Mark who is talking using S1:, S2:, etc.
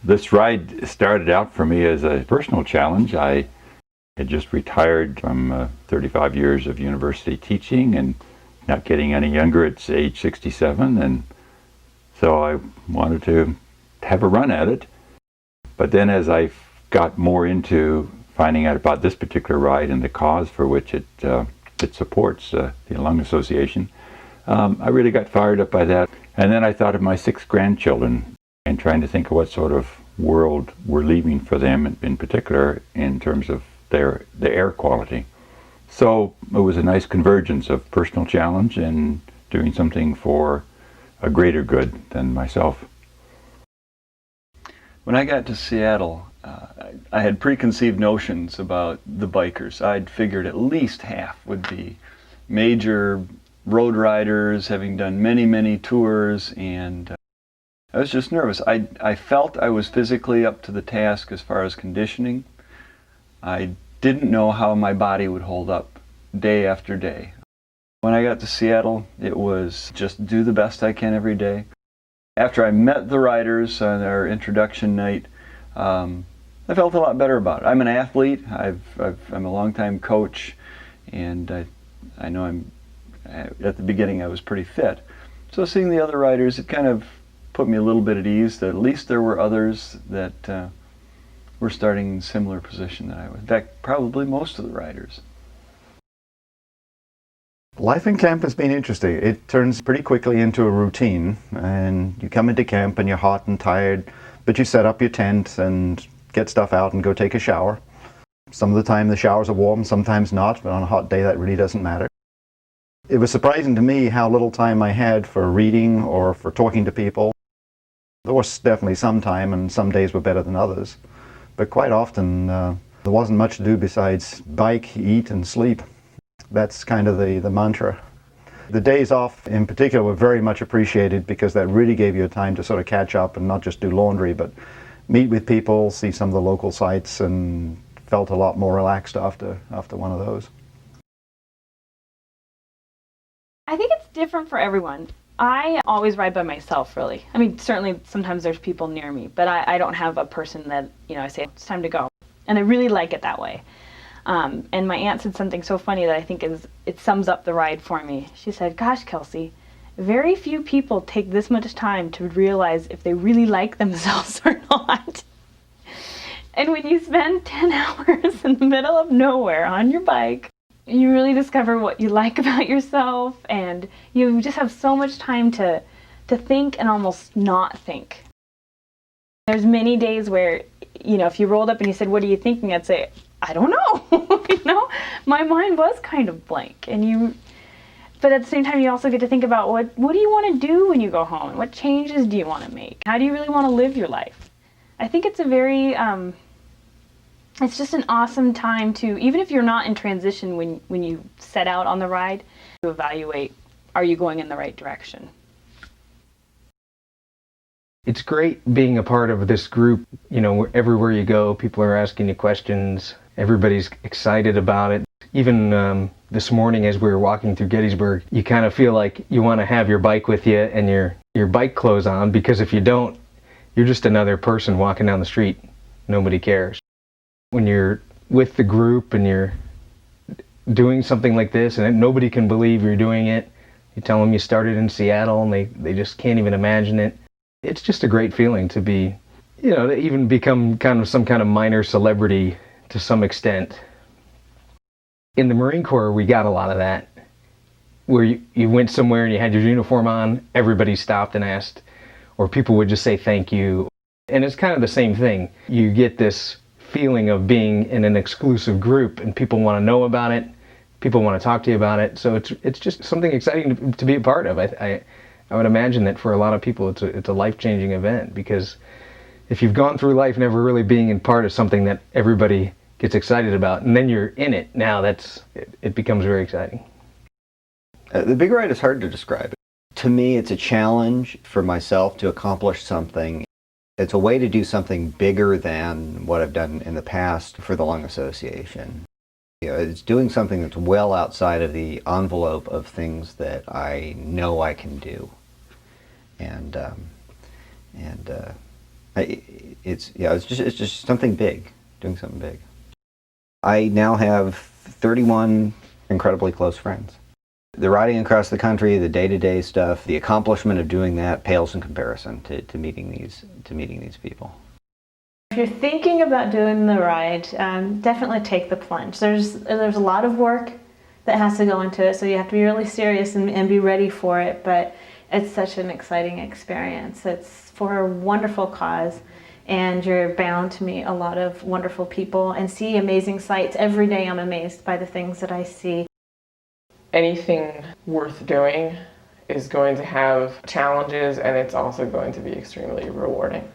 S1: This ride started out for me as a personal challenge. I had just retired from 35 years of university teaching and not getting any younger at age 67, and so I wanted to have a run at it. But then as I got more into finding out about this particular ride and the cause for which it supports, the Lung Association, I really got fired up by that. And then I thought of my 6 grandchildren and trying to think of what sort of world we're leaving for them, in particular in terms of the air quality. So it was a nice convergence of personal challenge and doing something for a greater good than myself.
S2: When I got to Seattle, I had preconceived notions about the bikers. I'd figured at least half would be major road riders, having done many, many tours, and I was just nervous. I felt I was physically up to the task as far as conditioning. I didn't know how my body would hold up day after day. When I got to Seattle, it was just do the best I can every day. After I met the riders on our introduction night, I felt a lot better about it. I'm an athlete. I'm a longtime coach, and I know at the beginning I was pretty fit. So seeing the other riders, it kind of put me a little bit at ease that at least there were others that were starting in a similar position that I was. In fact, probably most of the riders.
S3: Life in camp has been interesting. It turns pretty quickly into a routine, and you come into camp and you're hot and tired, but you set up your tent and get stuff out and go take a shower. Some of the time the showers are warm, sometimes not, but on a hot day that really doesn't matter. It was surprising to me how little time I had for reading or for talking to people. There was definitely some time, and some days were better than others, but quite often there wasn't much to do besides bike, eat, and sleep. That's kind of the mantra. The days off in particular were very much appreciated because that really gave you time to sort of catch up and not just do laundry, but meet with people, see some of the local sites, and felt a lot more relaxed after one of those.
S4: I think it's different for everyone. I always ride by myself, really. I mean, certainly sometimes there's people near me, but I don't have a person that, I say, it's time to go. And I really like it that way. And my aunt said something so funny that I think it sums up the ride for me. She said, "Gosh, Kelsey, very few people take this much time to realize if they really like themselves or not." And when you spend 10 hours in the middle of nowhere on your bike, you really discover what you like about yourself, and you just have so much time to think and almost not think. There's many days where, if you rolled up and you said, "What are you thinking?" I'd say, "I don't know." My mind was kind of blank. But at the same time, you also get to think about what do you want to do when you go home? What changes do you want to make? How do you really want to live your life? I think it's a very, it's just an awesome time to, even if you're not in transition when you set out on the ride, to evaluate, are you going in the right direction?
S5: It's great being a part of this group. Everywhere you go, people are asking you questions. Everybody's excited about it. Even this morning as we were walking through Gettysburg, you kind of feel like you want to have your bike with you and your bike clothes on, because if you don't, you're just another person walking down the street. Nobody cares. When you're with the group and you're doing something like this and nobody can believe you're doing it, you tell them you started in Seattle and they just can't even imagine it. It's just a great feeling to be, to even become kind of some kind of minor celebrity to some extent. In the Marine Corps, we got a lot of that, where you went somewhere and you had your uniform on, everybody stopped and asked, or people would just say thank you. And it's kind of the same thing. You get this feeling of being in an exclusive group and people want to know about it, people want to talk to you about it, so it's just something exciting to be a part of. I would imagine that for a lot of people it's a life-changing event, because if you've gone through life never really being in part of something that everybody gets excited about, and then you're in it, now it becomes very exciting.
S6: The big ride is hard to describe. To me, it's a challenge for myself to accomplish something. It's a way to do something bigger than what I've done in the past for the Lung Association. It's doing something that's well outside of the envelope of things that I know I can do. And It's just something big, doing something big. I now have 31 incredibly close friends. The riding across the country, the day-to-day stuff, the accomplishment of doing that pales in comparison to meeting these people.
S4: If you're thinking about doing the ride, definitely take the plunge. There's a lot of work that has to go into it, so you have to be really serious and be ready for it, but it's such an exciting experience. It's for a wonderful cause, and you're bound to meet a lot of wonderful people and see amazing sights. Every day I'm amazed by the things that I see.
S7: Anything worth doing is going to have challenges, and it's also going to be extremely rewarding.